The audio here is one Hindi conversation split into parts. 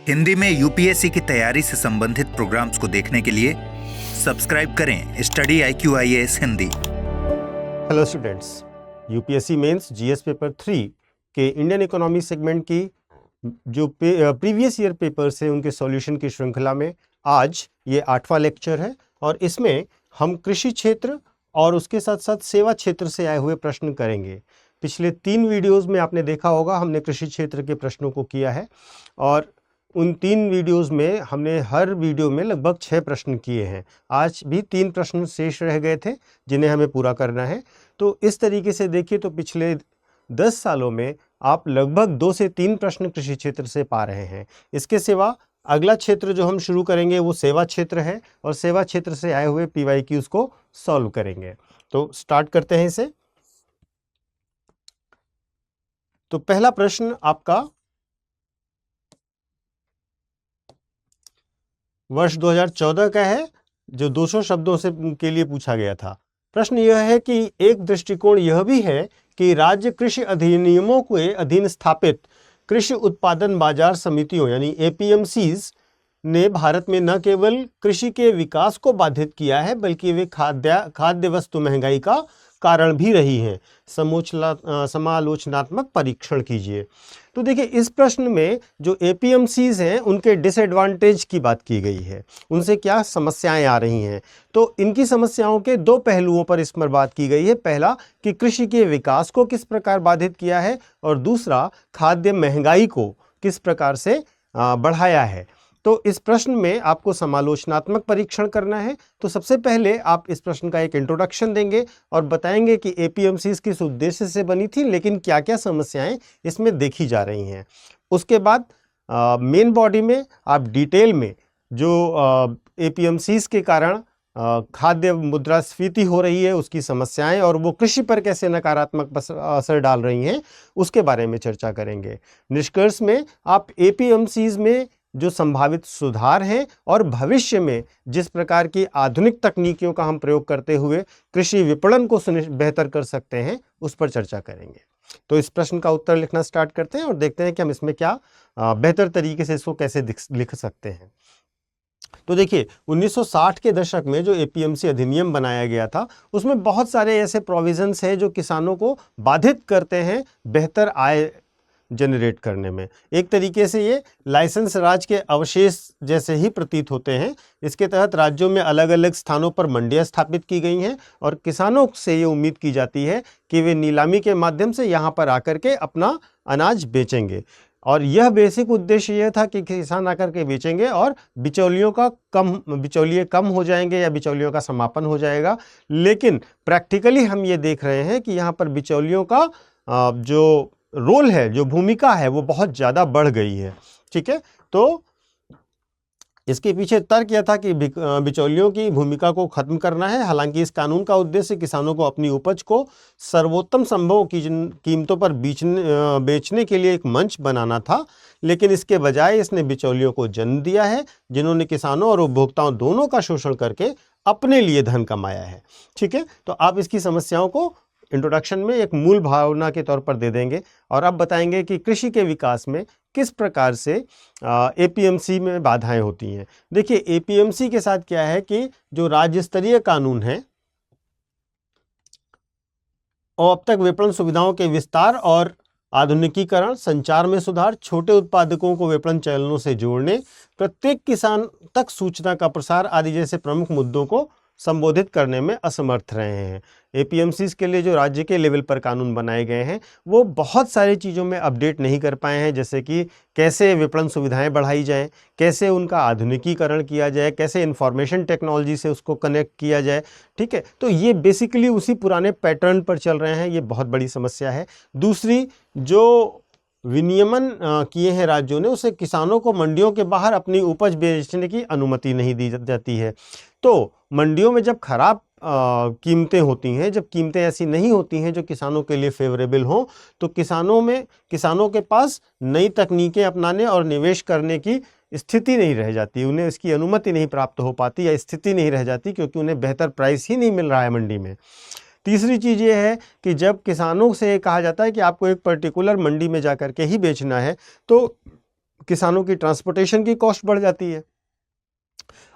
हिंदी में यूपीएससी की तैयारी से संबंधित प्रोग्राम्स को देखने के लिए सब्सक्राइब करें study IQIAS Hindi. Hello students, UPSC mains GS paper 3 के इंडियन इकोनॉमी सेगमेंट की जो प्रीवियस ईयर पेपर्स हैं उनके सॉल्यूशन की श्रृंखला में आज ये 8वां लेक्चर है और इसमें हम कृषि क्षेत्र और उसके साथ साथ सेवा क्षेत्र से आए हुए प्रश्न करेंगे। पिछले 3 वीडियोस में आपने देखा होगा हमने कृषि क्षेत्र के प्रश्नों को किया है और उन 3 वीडियोस में हमने हर वीडियो में लगभग 6 प्रश्न किए हैं। आज भी 3 प्रश्न शेष रह गए थे जिन्हें हमें पूरा करना है। तो इस तरीके से देखिए तो पिछले 10 सालों में आप लगभग 2 से 3 प्रश्न कृषि क्षेत्र से पा रहे हैं। इसके सिवा अगला क्षेत्र जो हम शुरू करेंगे वो सेवा क्षेत्र है और सेवा क्षेत्र से आए हुए PYQs को सॉल्व करेंगे। तो स्टार्ट करते हैं इसे। तो पहला प्रश्न आपका वर्ष 2014 का है जो 200 शब्दों से के लिए पूछा गया था। प्रश्न यह है कि एक दृष्टिकोण यह भी है कि राज्य कृषि अधिनियमों के अधीन स्थापित कृषि उत्पादन बाजार समितियों यानी APMCs ने भारत में न केवल कृषि के विकास को बाधित किया है बल्कि वे खाद्य वस्तु महंगाई का कारण भी रही हैं। समालोचनात्मक परीक्षण कीजिए। तो देखिए इस प्रश्न में जो APMCs हैं उनके डिसएडवांटेज की बात की गई है, उनसे क्या समस्याएं आ रही हैं। तो इनकी समस्याओं के 2 पहलुओं पर इस पर बात की गई है। पहला कि कृषि के विकास को किस प्रकार बाधित किया है और दूसरा खाद्य महंगाई को किस प्रकार से बढ़ाया है। तो इस प्रश्न में आपको समालोचनात्मक परीक्षण करना है। तो सबसे पहले आप इस प्रश्न का एक इंट्रोडक्शन देंगे और बताएंगे कि APMCs किस उद्देश्य से बनी थी लेकिन क्या क्या समस्याएं इसमें देखी जा रही हैं। उसके बाद मेन बॉडी में आप डिटेल में जो APMCs के कारण खाद्य मुद्रास्फीति हो रही है उसकी समस्याएं और वो कृषि पर कैसे नकारात्मक असर डाल रही हैं उसके बारे में चर्चा करेंगे। निष्कर्ष में आप APMCs में जो संभावित सुधार हैं और भविष्य में जिस प्रकार की आधुनिक तकनीकियों का हम प्रयोग करते हुए कृषि विपणन को बेहतर कर सकते हैं उस पर चर्चा करेंगे। तो इस प्रश्न का उत्तर लिखना स्टार्ट करते हैं और देखते हैं कि हम इसमें क्या बेहतर तरीके से इसको कैसे लिख सकते हैं। तो देखिए 1960 के दशक में जो APMC अधिनियम बनाया गया था उसमें बहुत सारे ऐसे प्रोविजंस हैं जो किसानों को बाधित करते हैं बेहतर आय जनरेट करने में। एक तरीके से ये लाइसेंस राज के अवशेष जैसे ही प्रतीत होते हैं। इसके तहत राज्यों में अलग अलग स्थानों पर मंडियां स्थापित की गई हैं और किसानों से ये उम्मीद की जाती है कि वे नीलामी के माध्यम से यहाँ पर आकर के अपना अनाज बेचेंगे और यह बेसिक उद्देश्य यह था कि किसान आकर के बेचेंगे और बिचौलिए कम हो जाएंगे या बिचौलियों का समापन हो जाएगा। लेकिन प्रैक्टिकली हम ये देख रहे हैं कि यहाँ पर बिचौलियों का जो रोल है, जो भूमिका है वो बहुत ज़्यादा बढ़ गई है। ठीक है, तो इसके पीछे तर्क यह था कि बिचौलियों की भूमिका को खत्म करना है। हालांकि इस कानून का उद्देश्य किसानों को अपनी उपज को सर्वोत्तम संभव कीमतों पर बेचने के लिए एक मंच बनाना था, लेकिन इसके बजाय इसने बिचौलियों को जन्म दिया है जिन्होंने किसानों और उपभोक्ताओं दोनों का शोषण करके अपने लिए धन कमाया है। ठीक है, तो आप इसकी समस्याओं को इंट्रोडक्शन में एक मूल भावना के तौर पर दे देंगे और अब बताएंगे कि कृषि के विकास में किस प्रकार से APMC में बाधाएं होती हैं। देखिए APMC के साथ क्या है कि जो राज्य स्तरीय कानून है और अब तक विपणन सुविधाओं के विस्तार और आधुनिकीकरण, संचार में सुधार, छोटे उत्पादकों को विपणन चैनलों से जोड़ने, प्रत्येक किसान तक सूचना का प्रसार आदि जैसे प्रमुख मुद्दों को संबोधित करने में असमर्थ रहे हैं। APMCs के लिए जो राज्य के लेवल पर कानून बनाए गए हैं वो बहुत सारी चीज़ों में अपडेट नहीं कर पाए हैं, जैसे कि कैसे विपणन सुविधाएं बढ़ाई जाएं, कैसे उनका आधुनिकीकरण किया जाए, कैसे इंफॉर्मेशन टेक्नोलॉजी से उसको कनेक्ट किया जाए। ठीक है, तो ये बेसिकली उसी पुराने पैटर्न पर चल रहे हैं। ये बहुत बड़ी समस्या है। दूसरी, जो विनियमन किए हैं राज्यों ने उसे किसानों को मंडियों के बाहर अपनी उपज बेचने की अनुमति नहीं दी जाती है। तो मंडियों में जब खराब कीमतें होती हैं, जब कीमतें ऐसी नहीं होती हैं जो किसानों के लिए फेवरेबल हों, तो किसानों के पास नई तकनीकें अपनाने और निवेश करने की स्थिति नहीं रह जाती, उन्हें इसकी अनुमति नहीं प्राप्त हो पाती या स्थिति नहीं रह जाती क्योंकि उन्हें बेहतर प्राइस ही नहीं मिल रहा है मंडी में। तीसरी चीज़ ये है कि जब किसानों से कहा जाता है कि आपको एक पर्टिकुलर मंडी में जाकर के ही बेचना है, तो किसानों की ट्रांसपोर्टेशन की कॉस्ट बढ़ जाती है,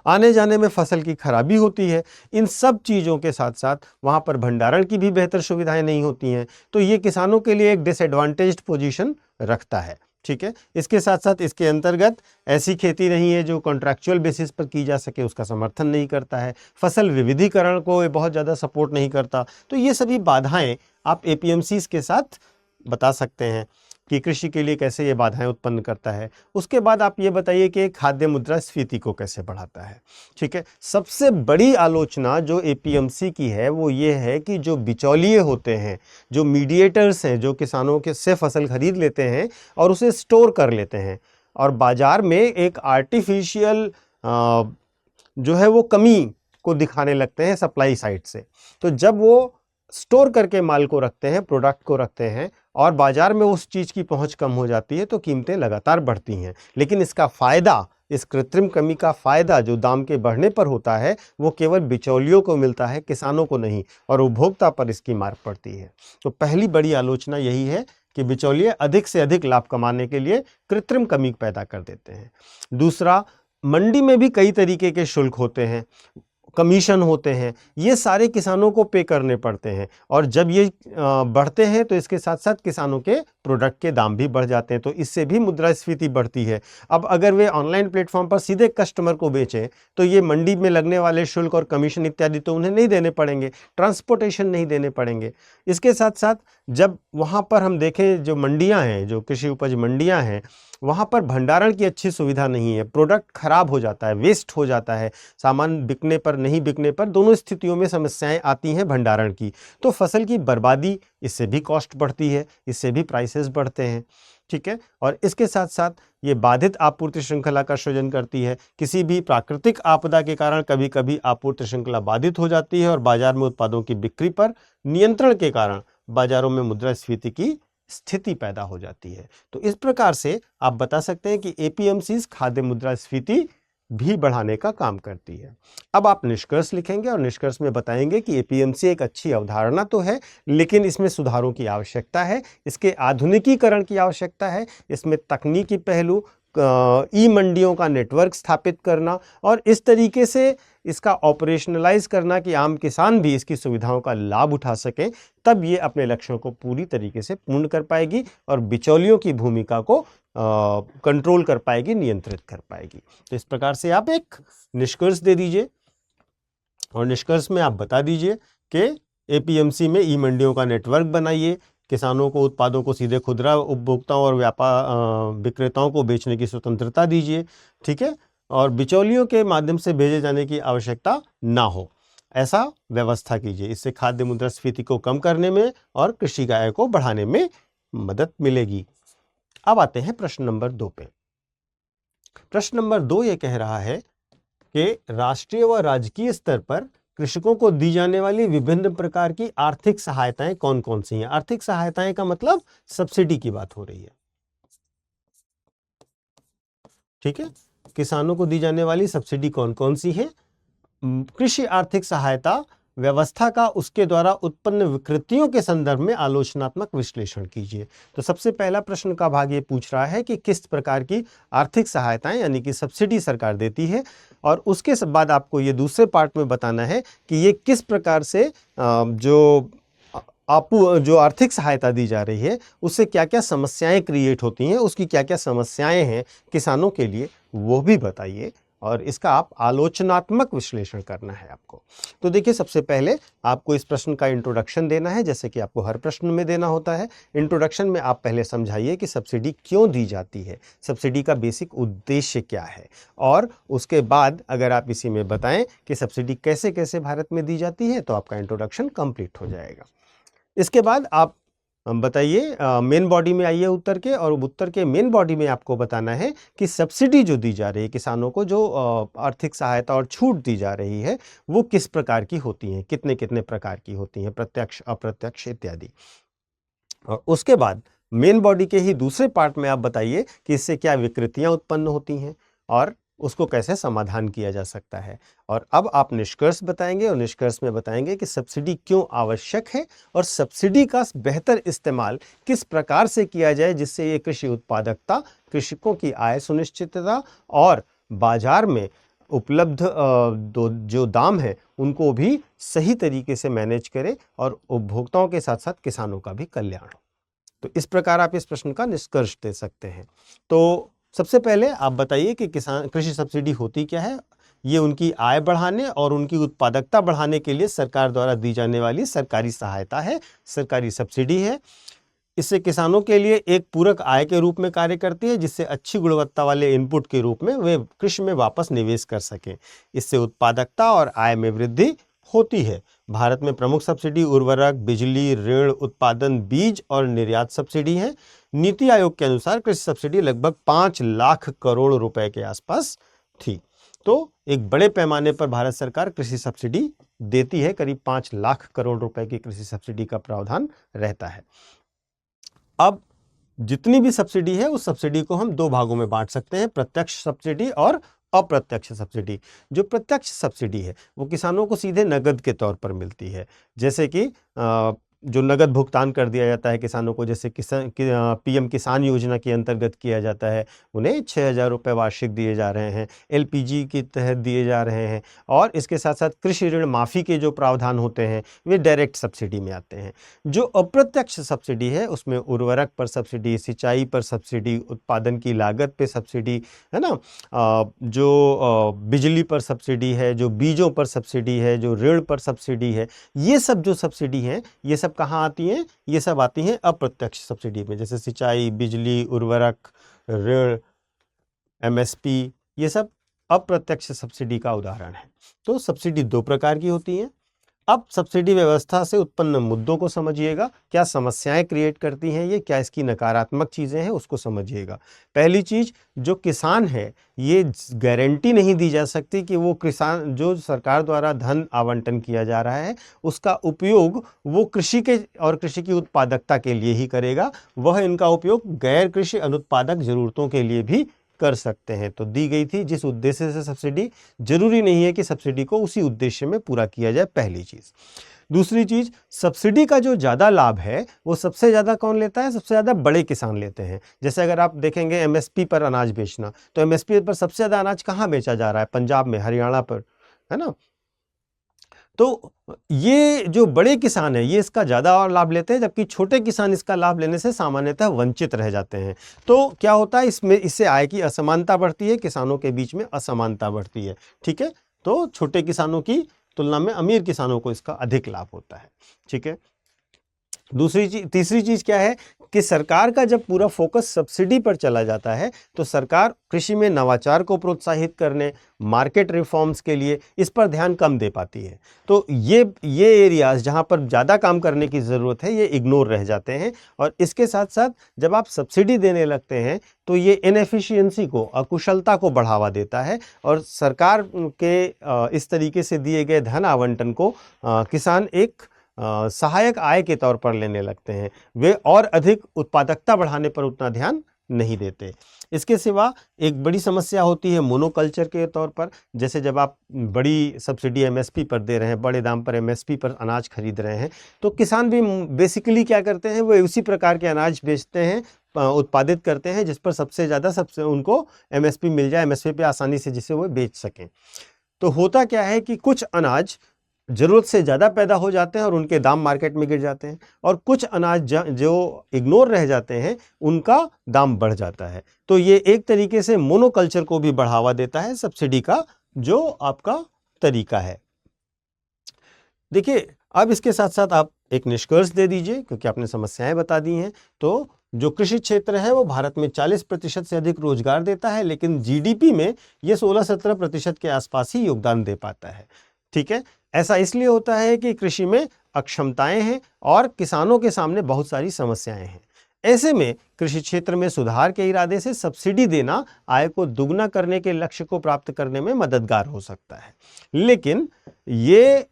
आने जाने में फसल की खराबी होती है। इन सब चीज़ों के साथ साथ वहाँ पर भंडारण की भी बेहतर सुविधाएं नहीं होती हैं, तो ये किसानों के लिए एक डिसएडवांटेज्ड पोजीशन रखता है। ठीक है, इसके साथ साथ इसके अंतर्गत ऐसी खेती नहीं है जो कॉन्ट्रैक्चुअल बेसिस पर की जा सके, उसका समर्थन नहीं करता है। फसल विविधीकरण को ये बहुत ज़्यादा सपोर्ट नहीं करता। तो ये सभी बाधाएं आप एपीएमसीज के साथ बता सकते हैं कि कृषि के लिए कैसे ये बाधाएं उत्पन्न करता है। उसके बाद आप ये बताइए कि खाद्य मुद्रास्फीति को कैसे बढ़ाता है। ठीक है, सबसे बड़ी आलोचना जो एपीएमसी की है वो ये है कि जो बिचौलिए होते हैं, जो मीडिएटर्स हैं, जो किसानों के से फसल खरीद लेते हैं और उसे स्टोर कर लेते हैं और बाजार में एक आर्टिफिशियल जो है वो कमी को दिखाने लगते हैं सप्लाई साइड से। तो जब वो स्टोर करके माल को रखते हैं, प्रोडक्ट को रखते हैं और बाजार में उस चीज़ की पहुंच कम हो जाती है तो कीमतें लगातार बढ़ती हैं। लेकिन इसका फ़ायदा, इस कृत्रिम कमी का फ़ायदा जो दाम के बढ़ने पर होता है वो केवल बिचौलियों को मिलता है, किसानों को नहीं, और उपभोक्ता पर इसकी मार पड़ती है। तो पहली बड़ी आलोचना यही है कि बिचौलिए अधिक से अधिक लाभ कमाने के लिए कृत्रिम कमी पैदा कर देते हैं। दूसरा, मंडी में भी कई तरीके के शुल्क होते हैं, कमीशन होते हैं, ये सारे किसानों को पे करने पड़ते हैं और जब ये बढ़ते हैं तो इसके साथ साथ किसानों के प्रोडक्ट के दाम भी बढ़ जाते हैं, तो इससे भी मुद्रास्फीति बढ़ती है। अब अगर वे ऑनलाइन प्लेटफॉर्म पर सीधे कस्टमर को बेचें तो ये मंडी में लगने वाले शुल्क और कमीशन इत्यादि तो उन्हें नहीं देने पड़ेंगे, ट्रांसपोर्टेशन नहीं देने पड़ेंगे। इसके साथ साथ जब वहाँ पर हम देखें जो मंडियाँ हैं, जो कृषि उपज मंडियाँ हैं, वहाँ पर भंडारण की अच्छी सुविधा नहीं है, प्रोडक्ट खराब हो जाता है, वेस्ट हो जाता है, सामान बिकने पर नहीं बिकने पर दोनों स्थितियों में समस्याएं आती हैं भंडारण की। तो फसल की बर्बादी, इससे भी कॉस्ट बढ़ती है, इससे भी प्राइसेस बढ़ते हैं। ठीक है, और इसके साथ साथ ये बाधित आपूर्ति श्रृंखला का सृजन करती है। किसी भी प्राकृतिक आपदा के कारण कभी कभी आपूर्ति श्रृंखला बाधित हो जाती है और बाजार में उत्पादों की बिक्री पर नियंत्रण के कारण बाजारों में मुद्रास्फीति की स्थिति पैदा हो जाती है। तो इस प्रकार से आप बता सकते हैं कि एपीएमसीज खाद्य मुद्रास्फीति भी बढ़ाने का काम करती है। अब आप निष्कर्ष लिखेंगे और निष्कर्ष में बताएंगे कि एपीएमसी एक अच्छी अवधारणा तो है, लेकिन इसमें सुधारों की आवश्यकता है, इसके आधुनिकीकरण की आवश्यकता है, इसमें तकनीकी पहलू, ई मंडियों का नेटवर्क स्थापित करना और इस तरीके से इसका ऑपरेशनलाइज करना कि आम किसान भी इसकी सुविधाओं का लाभ उठा सकें, तब ये अपने लक्ष्यों को पूरी तरीके से पूर्ण कर पाएगी और बिचौलियों की भूमिका को कंट्रोल कर पाएगी, नियंत्रित कर पाएगी। तो इस प्रकार से आप एक निष्कर्ष दे दीजिए और निष्कर्ष में आप बता दीजिए कि एपीएमसी में ई मंडियों का नेटवर्क बनाइए, किसानों को उत्पादों को सीधे खुदरा उपभोक्ताओं और व्यापार विक्रेताओं को बेचने की स्वतंत्रता दीजिए। ठीक है, और बिचौलियों के माध्यम से भेजे जाने की आवश्यकता ना हो, ऐसा व्यवस्था कीजिए। इससे खाद्य मुद्रास्फीति को कम करने में और कृषि की आय को बढ़ाने में मदद मिलेगी। अब आते हैं प्रश्न नंबर 2 पे। प्रश्न नंबर 2 ये कह रहा है कि राष्ट्रीय व राजकीय स्तर पर कृषकों को दी जाने वाली विभिन्न प्रकार की आर्थिक सहायताएं कौन कौन सी हैं। आर्थिक सहायताएं का मतलब सब्सिडी की बात हो रही है। ठीक है, किसानों को दी जाने वाली सब्सिडी कौन कौन सी है। कृषि आर्थिक सहायता व्यवस्था का उसके द्वारा उत्पन्न विकृतियों के संदर्भ में आलोचनात्मक विश्लेषण कीजिए। तो सबसे पहला प्रश्न का भाग ये पूछ रहा है कि किस प्रकार की आर्थिक सहायताएं यानी कि सब्सिडी सरकार देती है, और उसके बाद आपको ये दूसरे पार्ट में बताना है कि ये किस प्रकार से जो आर्थिक सहायता दी जा रही है उससे क्या क्या समस्याएं क्रिएट होती हैं, उसकी क्या क्या समस्याएं हैं किसानों के लिए, वो भी बताइए और इसका आप आलोचनात्मक विश्लेषण करना है आपको। तो देखिए, सबसे पहले आपको इस प्रश्न का इंट्रोडक्शन देना है, जैसे कि आपको हर प्रश्न में देना होता है। इंट्रोडक्शन में आप पहले समझाइए कि सब्सिडी क्यों दी जाती है, सब्सिडी का बेसिक उद्देश्य क्या है, और उसके बाद अगर आप इसी में बताएं कि सब्सिडी कैसे कैसे भारत में दी जाती है तो आपका इंट्रोडक्शन कंप्लीट हो जाएगा। इसके बाद आप बताइए, मेन बॉडी में आइए उत्तर के, और उत्तर के मेन बॉडी में आपको बताना है कि सब्सिडी जो दी जा रही है किसानों को, जो आर्थिक सहायता और छूट दी जा रही है वो किस प्रकार की होती हैं, कितने कितने प्रकार की होती हैं, प्रत्यक्ष अप्रत्यक्ष इत्यादि। और उसके बाद मेन बॉडी के ही दूसरे पार्ट में आप बताइए कि इससे क्या विकृतियां उत्पन्न होती हैं और उसको कैसे समाधान किया जा सकता है। और अब आप निष्कर्ष बताएंगे और निष्कर्ष में बताएंगे कि सब्सिडी क्यों आवश्यक है और सब्सिडी का बेहतर इस्तेमाल किस प्रकार से किया जाए जिससे ये कृषि उत्पादकता, कृषकों की आय सुनिश्चितता और बाजार में उपलब्ध जो दाम है उनको भी सही तरीके से मैनेज करे और उपभोक्ताओं के साथ साथ किसानों का भी कल्याण हो। तो इस प्रकार आप इस प्रश्न का निष्कर्ष दे सकते हैं। तो सबसे पहले आप बताइए कि कृषि सब्सिडी होती क्या है। ये उनकी आय बढ़ाने और उनकी उत्पादकता बढ़ाने के लिए सरकार द्वारा दी जाने वाली सरकारी सहायता है, सरकारी सब्सिडी है। इससे किसानों के लिए एक पूरक आय के रूप में कार्य करती है जिससे अच्छी गुणवत्ता वाले इनपुट के रूप में वे कृषि में वापस निवेश कर सकें। इससे उत्पादकता और आय में वृद्धि होती है। भारत में प्रमुख सब्सिडी उर्वरक, बिजली, ऋण, उत्पादन, बीज और निर्यात सब्सिडी है। नीति आयोग के अनुसार कृषि सब्सिडी लगभग 5 लाख करोड़ रुपए के आसपास थी। तो एक बड़े पैमाने पर भारत सरकार कृषि सब्सिडी देती है। करीब 5 लाख करोड़ रुपए की कृषि सब्सिडी का प्रावधान रहता है। अब जितनी भी सब्सिडी है उस सब्सिडी को हम 2 भागों में बांट सकते हैं, प्रत्यक्ष सब्सिडी और अप्रत्यक्ष सब्सिडी। जो प्रत्यक्ष सब्सिडी है वो किसानों को सीधे नगद के तौर पर मिलती है, जैसे कि जो नगद भुगतान कर दिया जाता है किसानों को, जैसे पीएम किसान योजना के अंतर्गत किया जाता है। उन्हें 6,000 रुपये वार्षिक दिए जा रहे हैं, एलपीजी के तहत दिए जा रहे हैं। और इसके साथ साथ कृषि ऋण माफ़ी के जो प्रावधान होते हैं वे डायरेक्ट सब्सिडी में आते हैं। जो अप्रत्यक्ष सब्सिडी है उसमें उर्वरक पर सब्सिडी, सिंचाई पर सब्सिडी, उत्पादन की लागत पे सब्सिडी है ना, जो बिजली पर सब्सिडी है, जो बीजों पर सब्सिडी है, जो ऋण पर सब्सिडी है, ये सब जो सब्सिडी हैं ये सब कहाँ आती हैं? ये सब आती हैं अप्रत्यक्ष सब्सिडी में, जैसे सिंचाई, बिजली, उर्वरक, ऋण, एमएसपी, ये सब अप्रत्यक्ष सब्सिडी का उदाहरण है। तो सब्सिडी 2 प्रकार की होती हैं। अब सब्सिडी व्यवस्था से उत्पन्न मुद्दों को समझिएगा, क्या समस्याएं क्रिएट करती हैं ये, क्या इसकी नकारात्मक चीज़ें हैं उसको समझिएगा। पहली चीज़, जो किसान है ये गारंटी नहीं दी जा सकती कि वो किसान जो सरकार द्वारा धन आवंटन किया जा रहा है उसका उपयोग वो कृषि के और कृषि की उत्पादकता के लिए ही करेगा। वह इनका उपयोग गैर कृषि अनुत्पादक ज़रूरतों के लिए भी कर सकते हैं। तो दी गई थी जिस उद्देश्य से सब्सिडी, जरूरी नहीं है कि सब्सिडी को उसी उद्देश्य में पूरा किया जाए, पहली चीज़। दूसरी चीज़, सब्सिडी का जो ज़्यादा लाभ है वो सबसे ज़्यादा कौन लेता है? सबसे ज़्यादा बड़े किसान लेते हैं। जैसे अगर आप देखेंगे एमएसपी पर अनाज बेचना, तो एमएसपी पर सबसे ज़्यादा अनाज कहाँ बेचा जा रहा है? पंजाब में, हरियाणा पर, है ना। तो ये जो बड़े किसान हैं ये इसका ज़्यादा और लाभ लेते हैं, जबकि छोटे किसान इसका लाभ लेने से सामान्यतः वंचित रह जाते हैं। तो क्या होता है इससे आय की असमानता बढ़ती है, किसानों के बीच में असमानता बढ़ती है। ठीक है, तो छोटे किसानों की तुलना में अमीर किसानों को इसका अधिक लाभ होता है। ठीक है, तीसरी चीज़ क्या है कि सरकार का जब पूरा फोकस सब्सिडी पर चला जाता है तो सरकार कृषि में नवाचार को प्रोत्साहित करने, मार्केट रिफॉर्म्स के लिए इस पर ध्यान कम दे पाती है। तो ये एरियाज जहाँ पर ज़्यादा काम करने की ज़रूरत है ये इग्नोर रह जाते हैं। और इसके साथ साथ जब आप सब्सिडी देने लगते हैं तो ये इनएफिशिएंसी को, अकुशलता को बढ़ावा देता है और सरकार के इस तरीके से दिए गए धन आवंटन को किसान एक सहायक आय के तौर पर लेने लगते हैं। वे और अधिक उत्पादकता बढ़ाने पर उतना ध्यान नहीं देते। इसके सिवा एक बड़ी समस्या होती है मोनोकल्चर के तौर पर। जैसे जब आप बड़ी सब्सिडी एमएसपी पर दे रहे हैं, बड़े दाम पर एमएसपी पर अनाज खरीद रहे हैं, तो किसान भी बेसिकली क्या करते हैं, वो उसी प्रकार के अनाज बेचते हैं, उत्पादित करते हैं जिस पर सबसे उनको एमएसपी मिल जाए, एमएसपी पे आसानी से जिसे वो बेच सकें। तो होता क्या है कि कुछ अनाज ज़रूरत से ज़्यादा पैदा हो जाते हैं और उनके दाम मार्केट में गिर जाते हैं, और कुछ अनाज जो इग्नोर रह जाते हैं उनका दाम बढ़ जाता है। तो ये एक तरीके से मोनोकल्चर को भी बढ़ावा देता है सब्सिडी का जो आपका तरीका है। देखिए, अब इसके साथ साथ आप एक निष्कर्ष दे दीजिए, क्योंकि आपने समस्याएं बता दी हैं। तो जो कृषि क्षेत्र है वो भारत में 40% से अधिक रोजगार देता है, लेकिन जीडीपी में ये 16-17% के आसपास ही योगदान दे पाता है। ठीक है, ऐसा इसलिए होता है कि कृषि में अक्षमताएं हैं और किसानों के सामने बहुत सारी समस्याएं हैं। ऐसे में कृषि क्षेत्र में सुधार के इरादे से सब्सिडी देना आय को दुगना करने के लक्ष्य को प्राप्त करने में मददगार हो सकता है। लेकिन ये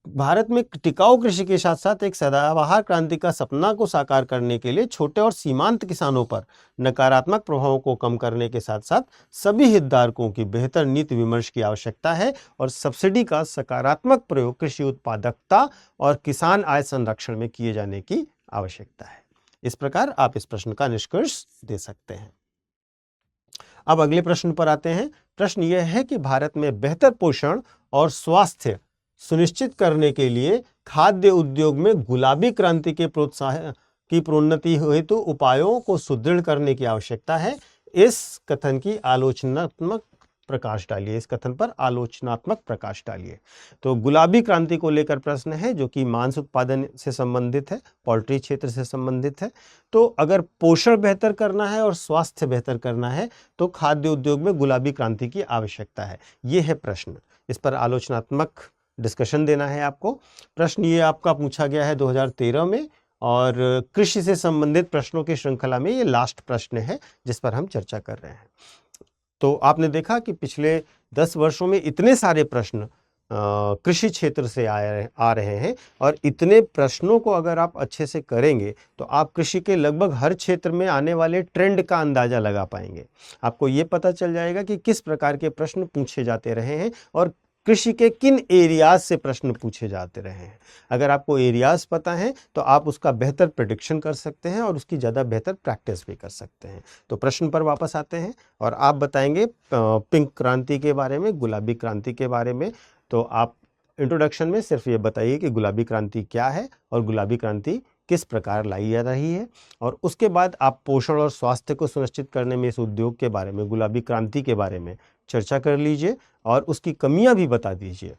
भारत में टिकाऊ कृषि के साथ साथ एक सदाबहार क्रांति का सपना को साकार करने के लिए छोटे और सीमांत किसानों पर नकारात्मक प्रभावों को कम करने के साथ साथ सभी हितधारकों की बेहतर नीति विमर्श की आवश्यकता है और सब्सिडी का सकारात्मक प्रयोग कृषि उत्पादकता और किसान आय संरक्षण में किए जाने की आवश्यकता है। इस प्रकार आप इस प्रश्न का निष्कर्ष दे सकते हैं। अब अगले प्रश्न पर आते हैं। प्रश्न यह है कि भारत में बेहतर पोषण और स्वास्थ्य सुनिश्चित करने के लिए खाद्य उद्योग में गुलाबी क्रांति के प्रोत्साहन की प्रोन्नति हेतु उपायों को सुदृढ़ करने की आवश्यकता है। इस कथन की आलोचनात्मक प्रकाश डालिए, इस कथन पर आलोचनात्मक प्रकाश डालिए। तो गुलाबी क्रांति को लेकर प्रश्न है जो कि मांस उत्पादन से संबंधित है, पोल्ट्री क्षेत्र से संबंधित है। तो अगर पोषण बेहतर करना है और स्वास्थ्य बेहतर करना है तो खाद्य उद्योग में गुलाबी क्रांति की आवश्यकता है। ये है प्रश्न, इस पर आलोचनात्मक डिस्कशन देना है आपको। प्रश्न ये आपका पूछा गया है 2013 में और कृषि से संबंधित प्रश्नों की श्रृंखला में ये लास्ट प्रश्न है जिस पर हम चर्चा कर रहे हैं। तो आपने देखा कि पिछले 10 वर्षों में इतने सारे प्रश्न कृषि क्षेत्र से आ रहे हैं और इतने प्रश्नों को अगर आप अच्छे से करेंगे तो आप कृषि के लगभग हर क्षेत्र में आने वाले ट्रेंड का अंदाजा लगा पाएंगे। आपको ये पता चल जाएगा कि किस प्रकार के प्रश्न पूछे जाते रहे हैं और कृषि के किन एरियाज से प्रश्न पूछे जाते रहे हैं। अगर आपको एरियाज पता है तो आप उसका बेहतर प्रेडिक्शन कर सकते हैं और उसकी ज़्यादा बेहतर प्रैक्टिस भी कर सकते हैं। तो प्रश्न पर वापस आते हैं और आप बताएंगे पिंक क्रांति के बारे में, गुलाबी क्रांति के बारे में। तो आप इंट्रोडक्शन में सिर्फ ये बताइए कि गुलाबी क्रांति क्या है और गुलाबी क्रांति किस प्रकार लाई जा रही है, और उसके बाद आप पोषण और स्वास्थ्य को सुनिश्चित करने में इस उद्योग के बारे में, गुलाबी क्रांति के बारे में चर्चा कर लीजिए और उसकी कमियां भी बता दीजिए,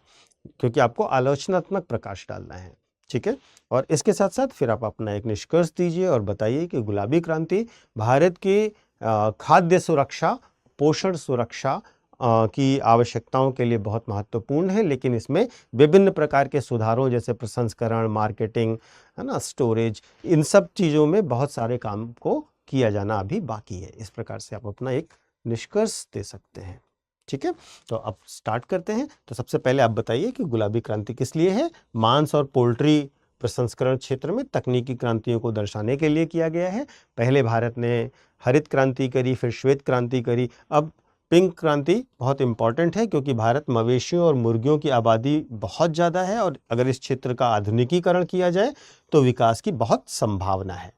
क्योंकि आपको आलोचनात्मक प्रकाश डालना है। ठीक है, और इसके साथ साथ फिर आप अपना एक निष्कर्ष दीजिए और बताइए कि गुलाबी क्रांति भारत की खाद्य सुरक्षा, पोषण सुरक्षा की आवश्यकताओं के लिए बहुत महत्वपूर्ण है, लेकिन इसमें विभिन्न प्रकार के सुधारों जैसे प्रसंस्करण, मार्केटिंग, है ना, स्टोरेज, इन सब चीज़ों में बहुत सारे काम को किया जाना अभी बाकी है। इस प्रकार से आप अपना एक निष्कर्ष दे सकते हैं। ठीक है, तो अब स्टार्ट करते हैं। तो सबसे पहले आप बताइए कि गुलाबी क्रांति किस लिए है। मांस और पोल्ट्री प्रसंस्करण क्षेत्र में तकनीकी क्रांतियों को दर्शाने के लिए किया गया है। पहले भारत ने हरित क्रांति करी, फिर श्वेत क्रांति करी, अब पिंक क्रांति बहुत इंपॉर्टेंट है क्योंकि भारत मवेशियों और मुर्गियों की आबादी बहुत ज़्यादा है और अगर इस क्षेत्र का आधुनिकीकरण किया जाए तो विकास की बहुत संभावना है।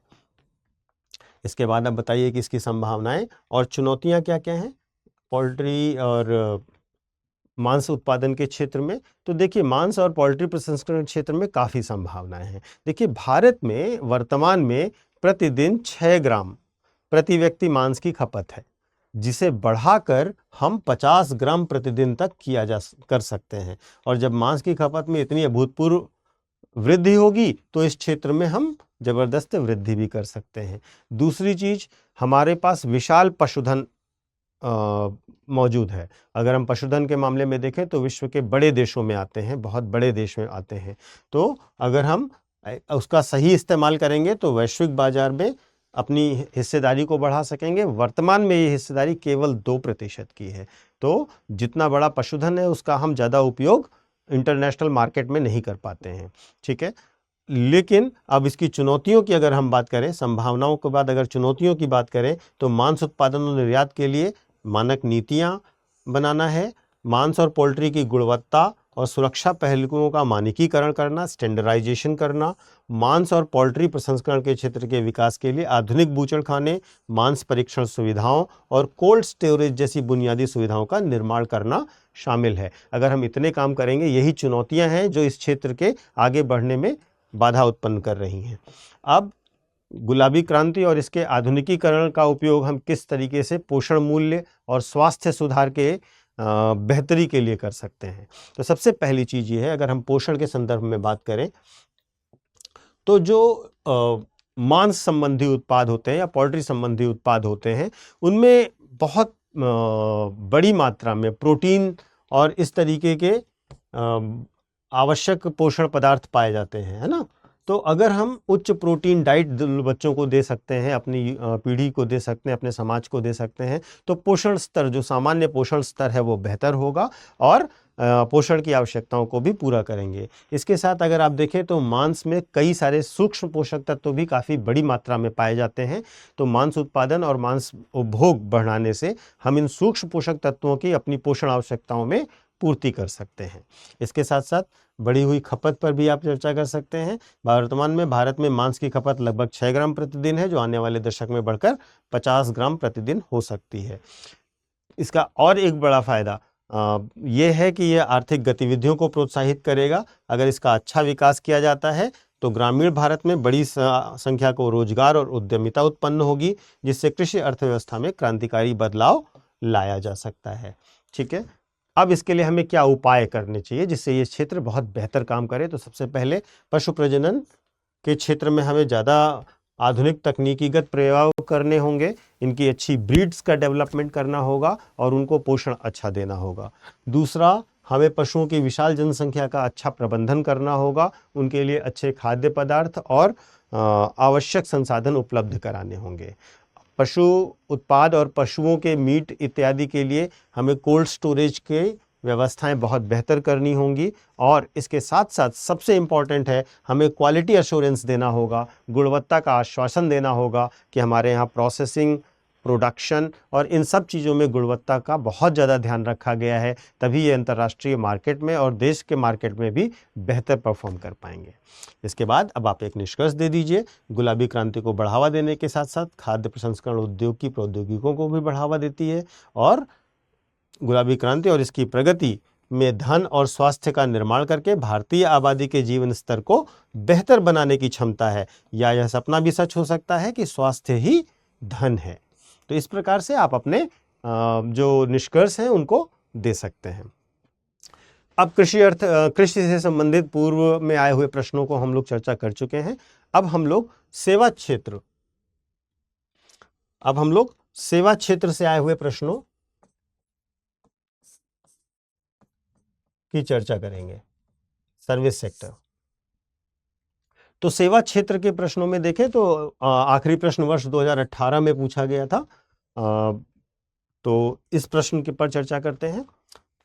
इसके बाद आप बताइए कि इसकी संभावनाएं और चुनौतियां क्या क्या हैं पोल्ट्री और मांस उत्पादन के क्षेत्र में। तो देखिए, मांस और पोल्ट्री प्रसंस्करण क्षेत्र में काफ़ी संभावनाएं हैं। देखिए, भारत में वर्तमान में प्रतिदिन 6 ग्राम प्रति व्यक्ति मांस की खपत है, जिसे बढ़ाकर हम 50 ग्राम प्रतिदिन तक कर सकते हैं। और जब मांस की खपत में इतनी अभूतपूर्व वृद्धि होगी तो इस क्षेत्र में हम जबरदस्त वृद्धि भी कर सकते हैं। दूसरी चीज, हमारे पास विशाल पशुधन मौजूद है। अगर हम पशुधन के मामले में देखें तो विश्व के बड़े देशों में आते हैं, बहुत बड़े देश में आते हैं। तो अगर हम उसका सही इस्तेमाल करेंगे तो वैश्विक बाजार में अपनी हिस्सेदारी को बढ़ा सकेंगे। वर्तमान में ये हिस्सेदारी केवल 2% की है। तो जितना बड़ा पशुधन है उसका हम ज़्यादा उपयोग इंटरनेशनल मार्केट में नहीं कर पाते हैं। ठीक है, लेकिन अब इसकी चुनौतियों की अगर हम बात करें, संभावनाओं के बाद अगर चुनौतियों की बात करें तो मांस उत्पादन और निर्यात के लिए मानक नीतियां बनाना है, मांस और पोल्ट्री की गुणवत्ता और सुरक्षा पहलुओं का मानकीकरण करना, स्टैंडर्डाइजेशन करना, मांस और पोल्ट्री प्रसंस्करण के क्षेत्र के विकास के लिए आधुनिक बूचड़खाने, मांस परीक्षण सुविधाओं और कोल्ड स्टोरेज जैसी बुनियादी सुविधाओं का निर्माण करना शामिल है। अगर हम इतने काम करेंगे, यही चुनौतियां हैं जो इस क्षेत्र के आगे बढ़ने में बाधा उत्पन्न कर रही हैं। अब गुलाबी क्रांति और इसके आधुनिकीकरण का उपयोग हम किस तरीके से पोषण मूल्य और स्वास्थ्य सुधार के बेहतरी के लिए कर सकते हैं। तो सबसे पहली चीज़ ये है, अगर हम पोषण के संदर्भ में बात करें तो जो मांस संबंधी उत्पाद होते हैं या पोल्ट्री संबंधी उत्पाद होते हैं उनमें बहुत बड़ी मात्रा में प्रोटीन और इस तरीके के आवश्यक पोषण पदार्थ पाए जाते हैं, है ना। तो अगर हम उच्च प्रोटीन डाइट बच्चों को दे सकते हैं, अपनी पीढ़ी को दे सकते हैं, अपने समाज को दे सकते हैं, तो पोषण स्तर, जो सामान्य पोषण स्तर है वो बेहतर होगा और पोषण की आवश्यकताओं को भी पूरा करेंगे। इसके साथ अगर आप देखें तो मांस में कई सारे सूक्ष्म पोषक तत्व भी काफ़ी बड़ी मात्रा में पाए जाते हैं। तो मांस उत्पादन और मांस उपभोग बढ़ाने से हम इन सूक्ष्म पोषक तत्वों की अपनी पोषण आवश्यकताओं में पूर्ति कर सकते हैं। इसके साथ साथ बढ़ी हुई खपत पर भी आप चर्चा कर सकते हैं। वर्तमान में भारत में मांस की खपत लगभग 6 ग्राम प्रतिदिन है, जो आने वाले दशक में बढ़कर 50 ग्राम प्रतिदिन हो सकती है। इसका और एक बड़ा फायदा ये है कि यह आर्थिक गतिविधियों को प्रोत्साहित करेगा। अगर इसका अच्छा विकास किया जाता है तो ग्रामीण भारत में बड़ी संख्या को रोजगार और उद्यमिता उत्पन्न होगी, जिससे कृषि अर्थव्यवस्था में क्रांतिकारी बदलाव लाया जा सकता है। ठीक है, अब इसके लिए हमें क्या उपाय करने चाहिए जिससे ये क्षेत्र बहुत बेहतर काम करे? तो सबसे पहले पशु प्रजनन के क्षेत्र में हमें ज़्यादा आधुनिक तकनीकीगत प्रयोग करने होंगे, इनकी अच्छी ब्रीड्स का डेवलपमेंट करना होगा और उनको पोषण अच्छा देना होगा। दूसरा, हमें पशुओं की विशाल जनसंख्या का अच्छा प्रबंधन करना होगा, उनके लिए अच्छे खाद्य पदार्थ और आवश्यक संसाधन उपलब्ध कराने होंगे। पशु उत्पाद और पशुओं के मीट इत्यादि के लिए हमें कोल्ड स्टोरेज के व्यवस्थाएं बहुत बेहतर करनी होंगी और इसके साथ साथ सबसे इम्पॉर्टेंट है, हमें क्वालिटी अश्योरेंस देना होगा, गुणवत्ता का आश्वासन देना होगा कि हमारे यहाँ प्रोसेसिंग, प्रोडक्शन और इन सब चीज़ों में गुणवत्ता का बहुत ज़्यादा ध्यान रखा गया है, तभी ये अंतर्राष्ट्रीय मार्केट में और देश के मार्केट में भी बेहतर परफॉर्म कर पाएंगे। इसके बाद अब आप एक निष्कर्ष दे दीजिए। गुलाबी क्रांति को बढ़ावा देने के साथ साथ खाद्य प्रसंस्करण उद्योग की प्रौद्योगिकियों को भी बढ़ावा देती है और गुलाबी क्रांति और इसकी प्रगति में धन और स्वास्थ्य का निर्माण करके भारतीय आबादी के जीवन स्तर को बेहतर बनाने की क्षमता है, या यह सपना भी सच हो सकता है कि स्वास्थ्य ही धन है। तो इस प्रकार से आप अपने जो निष्कर्ष हैं उनको दे सकते हैं। अब कृषि से संबंधित पूर्व में आए हुए प्रश्नों को हम लोग चर्चा कर चुके हैं। अब हम लोग सेवा क्षेत्र से आए हुए प्रश्नों की चर्चा करेंगे। Service sector. तो सेवा क्षेत्र के प्रश्नों में देखें तो आखिरी प्रश्न वर्ष 2018 में पूछा गया था। तो इस प्रश्न के पर चर्चा करते हैं।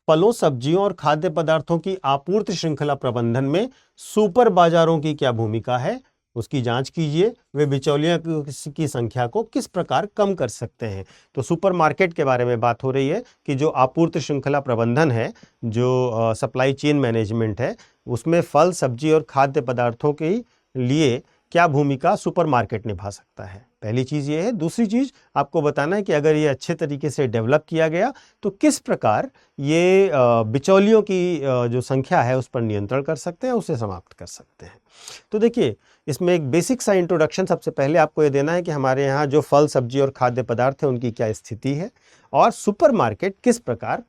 फलों, सब्जियों और खाद्य पदार्थों की आपूर्ति श्रृंखला प्रबंधन में सुपर बाजारों की क्या भूमिका है, उसकी जांच कीजिए। वे बिचौलियों की संख्या को किस प्रकार कम कर सकते हैं। तो सुपर मार्केट के बारे में बात हो रही है कि जो आपूर्ति श्रृंखला प्रबंधन है, जो सप्लाई चेन मैनेजमेंट है, उसमें फल, सब्जी और खाद्य पदार्थों के लिए क्या भूमिका सुपर मार्केट निभा सकता है। पहली चीज़ ये है। दूसरी चीज़ आपको बताना है कि अगर ये अच्छे तरीके से डेवलप किया गया तो किस प्रकार ये बिचौलियों की जो संख्या है उस पर नियंत्रण कर सकते हैं, उसे समाप्त कर सकते हैं। तो देखिए, इसमें एक बेसिक सा इंट्रोडक्शन सबसे पहले आपको ये देना है कि हमारे यहाँ जो फल, सब्जी और खाद्य पदार्थ हैं उनकी क्या स्थिति है और सुपर मार्केट किस प्रकार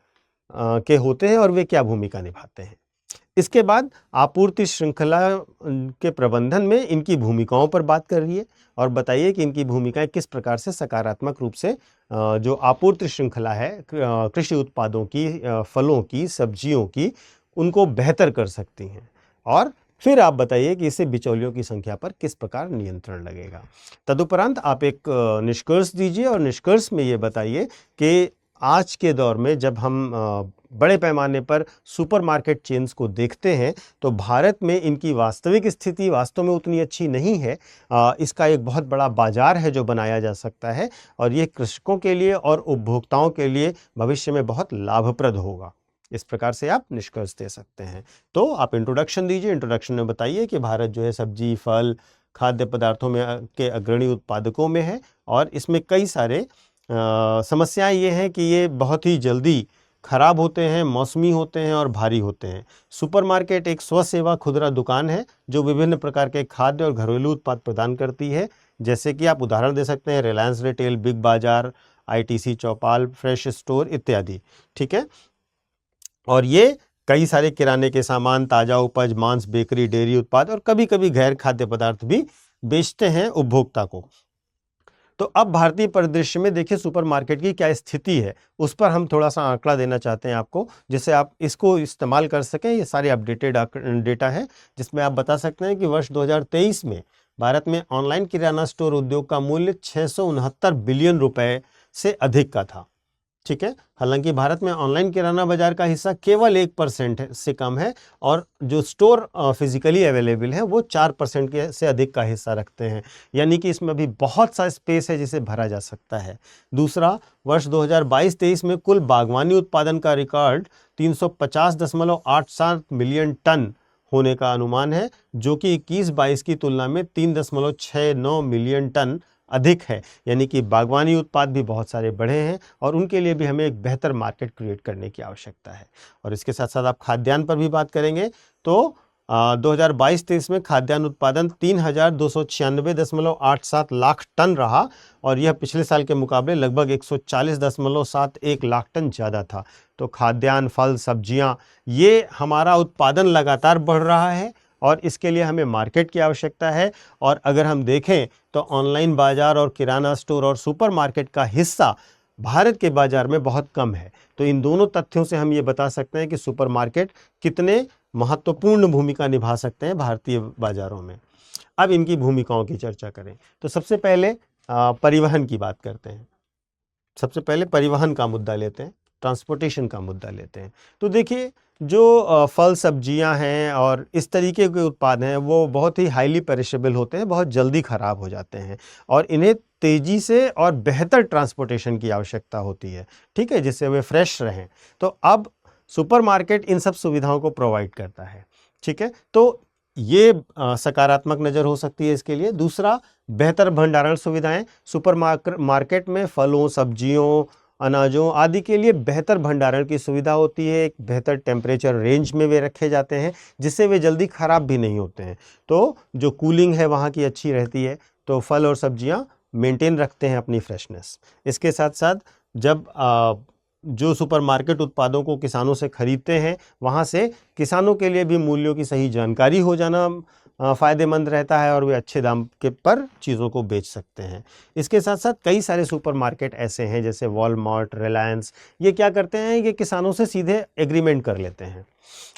के होते हैं और वे क्या भूमिका निभाते हैं। इसके बाद आपूर्ति श्रृंखला के प्रबंधन में इनकी भूमिकाओं पर बात करिए और बताइए कि इनकी भूमिकाएं किस प्रकार से सकारात्मक रूप से जो आपूर्ति श्रृंखला है कृषि उत्पादों की, फलों की, सब्जियों की, उनको बेहतर कर सकती हैं। और फिर आप बताइए कि इससे बिचौलियों की संख्या पर किस प्रकार नियंत्रण लगेगा। तदुपरांत आप एक निष्कर्ष दीजिए और निष्कर्ष में ये बताइए कि आज के दौर में जब हम बड़े पैमाने पर सुपरमार्केट चेन्स को देखते हैं तो भारत में इनकी वास्तविक स्थिति वास्तव में उतनी अच्छी नहीं है। इसका एक बहुत बड़ा बाजार है जो बनाया जा सकता है और ये कृषकों के लिए और उपभोक्ताओं के लिए भविष्य में बहुत लाभप्रद होगा। इस प्रकार से आप निष्कर्ष दे सकते हैं। तो आप इंट्रोडक्शन दीजिए। इंट्रोडक्शन में बताइए कि भारत जो है सब्जी, फल, खाद्य पदार्थों में के अग्रणी उत्पादकों में है और इसमें कई सारे समस्याएं ये हैं कि ये बहुत ही जल्दी खराब होते हैं, मौसमी होते हैं और भारी होते हैं। सुपरमार्केट एक स्वसेवा खुदरा दुकान है जो विभिन्न प्रकार के खाद्य और घरेलू उत्पाद प्रदान करती है, जैसे कि आप उदाहरण दे सकते हैं रिलायंस रिटेल, बिग बाजार, ITC चौपाल, फ्रेश स्टोर इत्यादि। ठीक है, और ये कई सारे किराने के सामान, ताज़ा उपज, मांस, बेकरी, डेयरी उत्पाद और कभी कभी गैर खाद्य पदार्थ भी बेचते हैं उपभोक्ता को। तो अब भारतीय परिदृश्य में देखिए सुपरमार्केट की क्या स्थिति है, उस पर हम थोड़ा सा आंकड़ा देना चाहते हैं आपको, जिससे आप इसको इस्तेमाल कर सकें। ये सारे अपडेटेड डेटा है जिसमें आप बता सकते हैं कि वर्ष 2023 में भारत में ऑनलाइन किराना स्टोर उद्योग का मूल्य 669 बिलियन रुपए से अधिक का था। ठीक है। हालांकि भारत में ऑनलाइन किराना बाजार का हिस्सा केवल 1% से कम है और जो स्टोर फिजिकली अवेलेबल है वो 4% के से अधिक का हिस्सा रखते हैं, यानी कि इसमें अभी बहुत सा स्पेस है जिसे भरा जा सकता है। दूसरा, वर्ष 2022-23 में कुल बागवानी उत्पादन का रिकॉर्ड 350.87 मिलियन टन होने का अनुमान है, जो कि 21-22 की तुलना में 3.69 मिलियन टन अधिक है। यानी कि बागवानी उत्पाद भी बहुत सारे बढ़े हैं और उनके लिए भी हमें एक बेहतर मार्केट क्रिएट करने की आवश्यकता है। और इसके साथ साथ आप खाद्यान्न पर भी बात करेंगे तो 2022-23 में खाद्यान्न उत्पादन 3,296.87 लाख टन रहा और यह पिछले साल के मुकाबले लगभग 140.71 लाख टन ज़्यादा था। तो खाद्यान्न, फल, सब्जियां, ये हमारा उत्पादन लगातार बढ़ रहा है और इसके लिए हमें मार्केट की आवश्यकता है। और अगर हम देखें तो ऑनलाइन बाजार और किराना स्टोर और सुपरमार्केट का हिस्सा भारत के बाजार में बहुत कम है। तो इन दोनों तथ्यों से हम ये बता सकते हैं कि सुपरमार्केट कितने महत्वपूर्ण भूमिका निभा सकते हैं भारतीय बाजारों में। अब इनकी भूमिकाओं की चर्चा करें तो सबसे पहले परिवहन की बात करते हैं। सबसे पहले परिवहन का मुद्दा लेते हैं, ट्रांसपोर्टेशन का मुद्दा लेते हैं। तो देखिए, जो फल सब्जियां हैं और इस तरीके के उत्पाद हैं वो बहुत ही हाईली पेरिशेबल होते हैं, बहुत जल्दी ख़राब हो जाते हैं और इन्हें तेज़ी से और बेहतर ट्रांसपोर्टेशन की आवश्यकता होती है, ठीक है, जिससे वे फ्रेश रहें। तो अब सुपरमार्केट इन सब सुविधाओं को प्रोवाइड करता है, ठीक है। तो ये सकारात्मक नज़र हो सकती है इसके लिए। दूसरा, बेहतर भंडारण सुविधाएं। सुपरमार्केट में फलों, सब्जियों, अनाजों आदि के लिए बेहतर भंडारण की सुविधा होती है। एक बेहतर टेम्परेचर रेंज में वे रखे जाते हैं जिससे वे जल्दी ख़राब भी नहीं होते हैं। तो जो कूलिंग है वहाँ की अच्छी रहती है। तो फल और सब्जियाँ मेंटेन रखते हैं अपनी फ्रेशनेस। इसके साथ साथ जब जो सुपरमार्केट उत्पादों को किसानों से खरीदते हैं वहाँ से किसानों के लिए भी मूल्यों की सही जानकारी हो जाना फ़ायदेमंद रहता है और वे अच्छे दाम के पर चीज़ों को बेच सकते हैं। इसके साथ साथ कई सारे सुपरमार्केट ऐसे हैं जैसे वॉलमार्ट, रिलायंस, ये क्या करते हैं, ये किसानों से सीधे एग्रीमेंट कर लेते हैं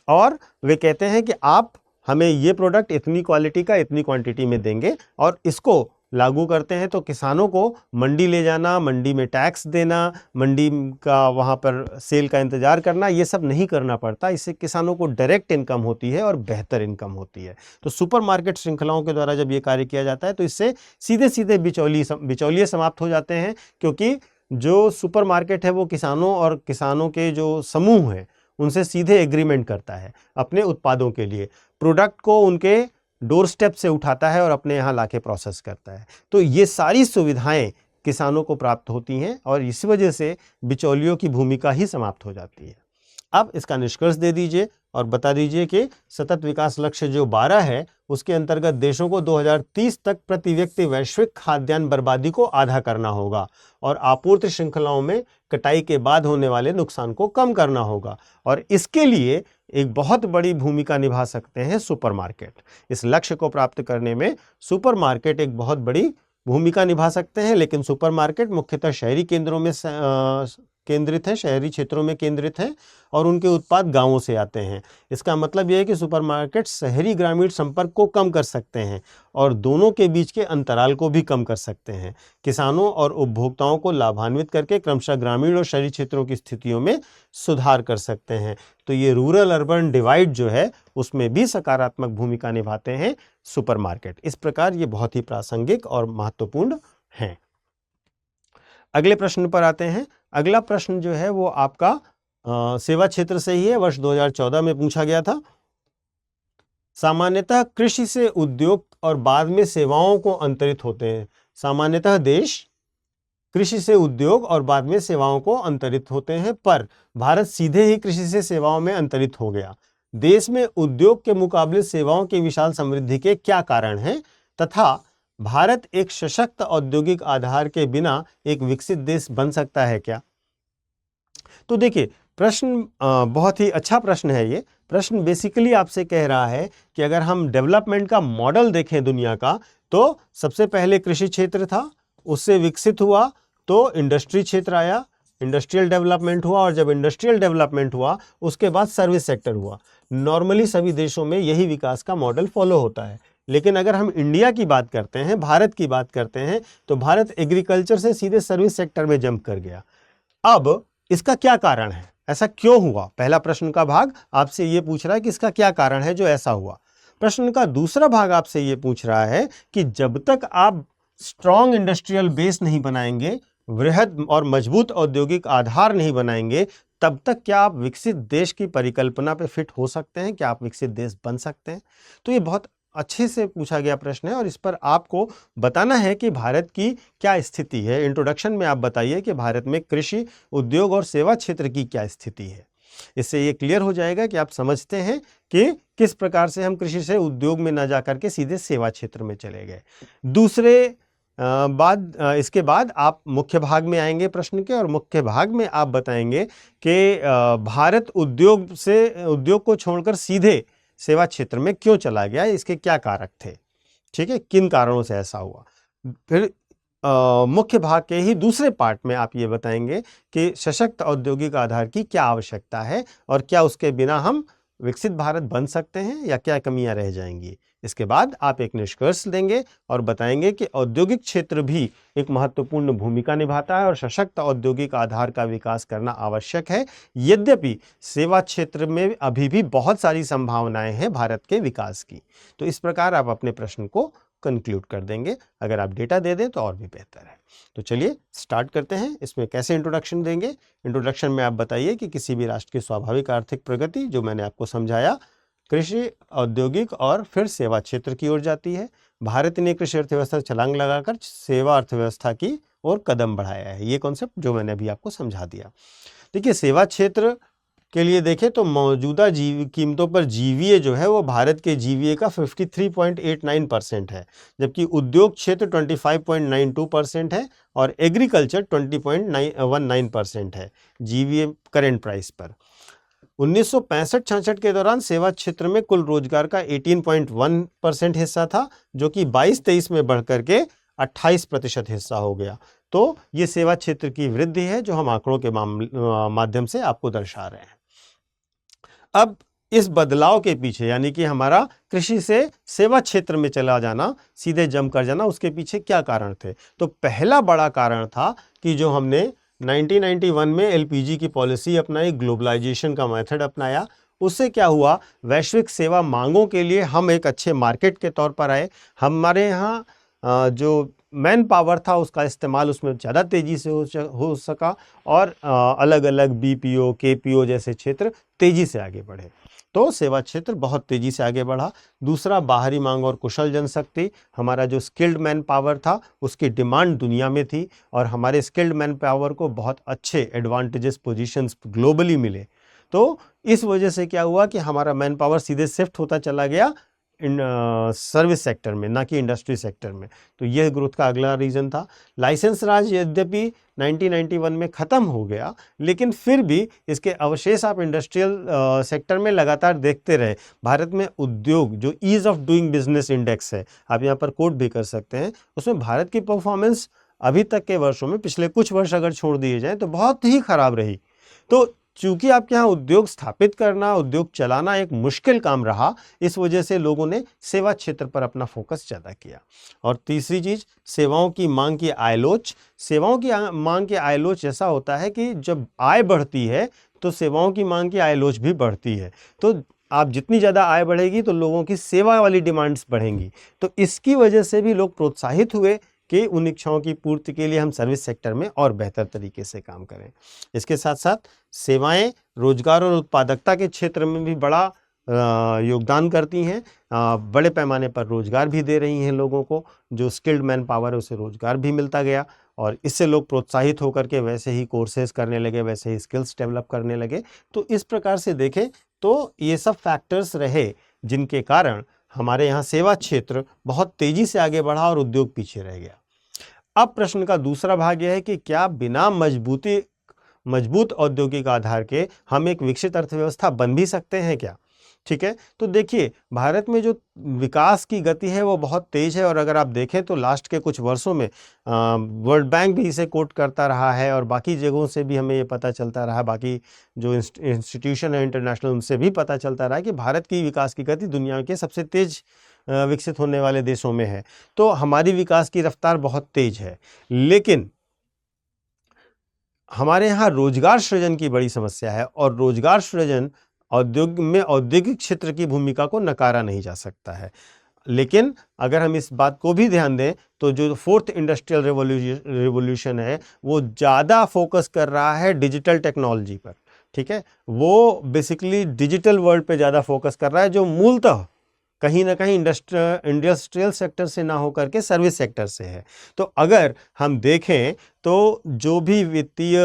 और वे कहते हैं कि आप हमें ये प्रोडक्ट इतनी क्वालिटी का इतनी क्वांटिटी में देंगे और इसको लागू करते हैं। तो किसानों को मंडी ले जाना, मंडी में टैक्स देना, मंडी का वहाँ पर सेल का इंतज़ार करना, ये सब नहीं करना पड़ता। इससे किसानों को डायरेक्ट इनकम होती है और बेहतर इनकम होती है। तो सुपरमार्केट श्रृंखलाओं के द्वारा जब ये कार्य किया जाता है तो इससे सीधे सीधे बिचौलिए समाप्त हो जाते हैं, क्योंकि जो सुपरमार्केट है वो किसानों और किसानों के जो समूह हैं उनसे सीधे एग्रीमेंट करता है अपने उत्पादों के लिए। प्रोडक्ट को उनके डोर स्टेप से उठाता है और अपने यहाँ लाके प्रोसेस करता है। तो ये सारी सुविधाएं किसानों को प्राप्त होती हैं और इस वजह से बिचौलियों की भूमिका ही समाप्त हो जाती है। अब इसका निष्कर्ष दे दीजिए और बता दीजिए कि सतत विकास लक्ष्य जो 12 है उसके अंतर्गत देशों को 2030 तक प्रति व्यक्ति वैश्विक खाद्यान्न बर्बादी को आधा करना होगा और आपूर्ति श्रृंखलाओं में कटाई के बाद होने वाले नुकसान को कम करना होगा। और इसके लिए एक बहुत बड़ी भूमिका निभा सकते हैं सुपरमार्केट। इस लक्ष्य को प्राप्त करने में सुपरमार्केट एक बहुत बड़ी भूमिका निभा सकते हैं, लेकिन सुपरमार्केट मुख्यतः शहरी केंद्रों में केंद्रित है, शहरी क्षेत्रों में केंद्रित है और उनके उत्पाद गांवों से आते हैं। इसका मतलब यह है कि सुपरमार्केट शहरी ग्रामीण संपर्क को कम कर सकते हैं और दोनों के बीच के अंतराल को भी कम कर सकते हैं। किसानों और उपभोक्ताओं को लाभान्वित करके क्रमशः ग्रामीण और शहरी क्षेत्रों की स्थितियों में सुधार कर सकते हैं। तो ये रूरल अर्बन डिवाइड जो है उसमें भी सकारात्मक भूमिका निभाते हैं सुपरमार्केट। इस प्रकार ये बहुत ही प्रासंगिक और महत्वपूर्ण हैं। अगले प्रश्न पर आते हैं। अगला प्रश्न जो है वो आपका सेवा क्षेत्र से ही है, वर्ष 2014 में पूछा गया था। सामान्यतः कृषि से उद्योग और बाद में सेवाओं को अंतरित होते हैं। सामान्यतः देश कृषि से उद्योग और बाद में सेवाओं को अंतरित होते हैं, पर भारत सीधे ही कृषि से सेवाओं में अंतरित हो गया। देश में उद्योग के मुकाबले सेवाओं की विशाल समृद्धि के क्या कारण हैं तथा भारत एक सशक्त औद्योगिक आधार के बिना एक विकसित देश बन सकता है क्या? तो देखिए, प्रश्न बहुत ही अच्छा प्रश्न है। ये प्रश्न बेसिकली आपसे कह रहा है कि अगर हम डेवलपमेंट का मॉडल देखें दुनिया का, तो सबसे पहले कृषि क्षेत्र था, उससे विकसित हुआ तो इंडस्ट्री क्षेत्र आया, इंडस्ट्रियल डेवलपमेंट हुआ और जब इंडस्ट्रियल डेवलपमेंट हुआ उसके बाद सर्विस सेक्टर हुआ। नॉर्मली सभी देशों में यही विकास का मॉडल फॉलो होता है। लेकिन अगर हम इंडिया की बात करते हैं, भारत की बात करते हैं, तो भारत एग्रीकल्चर से सीधे सर्विस सेक्टर में जंप कर गया। अब इसका क्या कारण है, ऐसा क्यों हुआ? पहला प्रश्न का भाग आपसे ये पूछ रहा है कि इसका क्या कारण है जो ऐसा हुआ। प्रश्न का दूसरा भाग आपसे ये पूछ रहा है कि जब तक आप स्ट्रॉन्ग इंडस्ट्रियल बेस नहीं बनाएंगे, वृहद और मजबूत औद्योगिक आधार नहीं बनाएंगे, तब तक क्या आप विकसित देश की परिकल्पना पे फिट हो सकते हैं? क्या आप विकसित देश बन सकते हैं? तो ये बहुत अच्छे से पूछा गया प्रश्न है और इस पर आपको बताना है कि भारत की क्या स्थिति है। इंट्रोडक्शन में आप बताइए कि भारत में कृषि, उद्योग और सेवा क्षेत्र की क्या स्थिति है। इससे ये क्लियर हो जाएगा कि आप समझते हैं कि किस प्रकार से हम कृषि से उद्योग में न जाकर के सीधे सेवा क्षेत्र में चले गए। इसके बाद आप मुख्य भाग में आएंगे प्रश्न के, और मुख्य भाग में आप बताएंगे कि भारत उद्योग को छोड़कर सीधे सेवा क्षेत्र में क्यों चला गया, इसके क्या कारक थे, ठीक है, किन कारणों से ऐसा हुआ। फिर मुख्य भाग के ही दूसरे पार्ट में आप ये बताएंगे कि सशक्त औद्योगिक आधार की क्या आवश्यकता है और क्या उसके बिना हम विकसित भारत बन सकते हैं या क्या कमियां रह जाएंगी। इसके बाद आप एक निष्कर्ष देंगे और बताएंगे कि औद्योगिक क्षेत्र भी एक महत्वपूर्ण भूमिका निभाता है और सशक्त औद्योगिक आधार का विकास करना आवश्यक है। यद्यपि सेवा क्षेत्र में अभी भी बहुत सारी संभावनाएं हैं भारत के विकास की। तो इस प्रकार आप अपने प्रश्न को कंक्लूड कर देंगे। अगर आप डेटा दे दें तो और भी बेहतर है। तो चलिए स्टार्ट करते हैं। इसमें कैसे इंट्रोडक्शन देंगे? इंट्रोडक्शन में आप बताइए कि किसी भी राष्ट्र की स्वाभाविक आर्थिक प्रगति, जो मैंने आपको समझाया, कृषि, औद्योगिक और फिर सेवा क्षेत्र की ओर जाती है। भारत ने कृषि अर्थव्यवस्था छलांग लगाकर सेवा अर्थव्यवस्था की ओर कदम बढ़ाया है। ये कॉन्सेप्ट जो मैंने अभी आपको समझा दिया। देखिए, सेवा क्षेत्र के लिए देखें तो मौजूदा कीमतों पर जीवीए जो है वो भारत के जीवीए का 53.89% है, जबकि उद्योग क्षेत्र 25.92% है और एग्रीकल्चर 20.19% है जीवीए करेंट प्राइस पर। 1965-66 के दौरान सेवा क्षेत्र में कुल रोजगार का 18.1% हिस्सा था, जो कि 22-23 में बढ़कर के 28% हिस्सा हो गया। तो ये सेवा क्षेत्र की वृद्धि है जो हम आंकड़ों के माध्यम से आपको दर्शा रहे हैं। अब इस बदलाव के पीछे, यानी कि हमारा कृषि से सेवा क्षेत्र में चला जाना, सीधे जम कर जाना, उसके पीछे क्या कारण थे? तो पहला बड़ा कारण था कि जो हमने 1991 में एलपीजी की पॉलिसी अपनाई, ग्लोबलाइजेशन का मेथड अपनाया, उससे क्या हुआ, वैश्विक सेवा मांगों के लिए हम एक अच्छे मार्केट के तौर पर आए। हमारे यहाँ जो मैन पावर था उसका इस्तेमाल उसमें ज़्यादा तेज़ी से हो सका और अलग अलग बीपीओ, केपीओ जैसे क्षेत्र तेज़ी से आगे बढ़े। तो सेवा क्षेत्र बहुत तेज़ी से आगे बढ़ा। दूसरा, बाहरी मांग और कुशल जनशक्ति। हमारा जो स्किल्ड मैन पावर था उसकी डिमांड दुनिया में थी और हमारे स्किल्ड मैन पावर को बहुत अच्छे एडवांटेजेस, पोजीशंस ग्लोबली मिले। तो इस वजह से क्या हुआ कि हमारा मैन पावर सीधे शिफ्ट होता चला गया सर्विस सेक्टर में, ना कि इंडस्ट्री सेक्टर में। तो यह ग्रोथ का अगला रीज़न था। लाइसेंस राज यद्यपि 1991 में ख़त्म हो गया, लेकिन फिर भी इसके अवशेष आप इंडस्ट्रियल सेक्टर में लगातार देखते रहे। भारत में उद्योग, जो ease of doing business index है, आप यहाँ पर कोट भी कर सकते हैं, उसमें भारत की परफॉर्मेंस अभी तक के वर्षों में, पिछले कुछ वर्ष अगर छोड़ दिए जाएँ तो बहुत ही खराब रही। तो चूंकि आपके यहाँ उद्योग स्थापित करना, उद्योग चलाना एक मुश्किल काम रहा, इस वजह से लोगों ने सेवा क्षेत्र पर अपना फोकस ज़्यादा किया। और तीसरी चीज़, सेवाओं की मांग की आयलोच। सेवाओं की मांग की आयलोच ऐसा होता है कि जब आय बढ़ती है तो सेवाओं की मांग की आयलोच भी बढ़ती है। तो आप जितनी ज़्यादा आय बढ़ेगी तो लोगों की सेवा वाली डिमांड्स बढ़ेंगी। तो इसकी वजह से भी लोग प्रोत्साहित हुए कि उन इच्छाओं की पूर्ति के लिए हम सर्विस सेक्टर में और बेहतर तरीके से काम करें। इसके साथ साथ सेवाएं रोजगार और उत्पादकता के क्षेत्र में भी बड़ा योगदान करती हैं। बड़े पैमाने पर रोजगार भी दे रही हैं लोगों को। जो स्किल्ड मैन पावर है उसे रोजगार भी मिलता गया और इससे लोग प्रोत्साहित होकर के वैसे ही कोर्सेज करने लगे, वैसे ही स्किल्स डेवलप करने लगे। तो इस प्रकार से देखें तो ये सब फैक्टर्स रहे जिनके कारण हमारे यहाँ सेवा क्षेत्र बहुत तेजी से आगे बढ़ा और उद्योग पीछे रह गया। अब प्रश्न का दूसरा भाग यह है कि क्या बिना मजबूत औद्योगिक आधार के हम एक विकसित अर्थव्यवस्था बन भी सकते हैं क्या? ठीक है, तो देखिए, भारत में जो विकास की गति है वो बहुत तेज है और अगर आप देखें तो लास्ट के कुछ वर्षों में वर्ल्ड बैंक भी इसे कोट करता रहा है और बाकी जगहों से भी हमें ये पता चलता रहा, बाकी जो इंस्टीट्यूशन है इंटरनेशनल, उनसे भी पता चलता रहा कि भारत की विकास की गति दुनिया के सबसे तेज विकसित होने वाले देशों में है। तो हमारी विकास की रफ्तार बहुत तेज है, लेकिन हमारे यहाँ रोजगार सृजन की बड़ी समस्या है और रोजगार सृजन औद्योगिक क्षेत्र की भूमिका को नकारा नहीं जा सकता है। लेकिन अगर हम इस बात को भी ध्यान दें तो जो फोर्थ इंडस्ट्रियल रिवॉल्यूशन है वो ज़्यादा फोकस कर रहा है डिजिटल टेक्नोलॉजी पर, ठीक है। वो बेसिकली डिजिटल वर्ल्ड पे ज़्यादा फोकस कर रहा है, जो मूलतः कहीं ना कहीं इंडस्ट्रियल सेक्टर से ना होकर के सर्विस सेक्टर से है। तो अगर हम देखें तो जो भी वित्तीय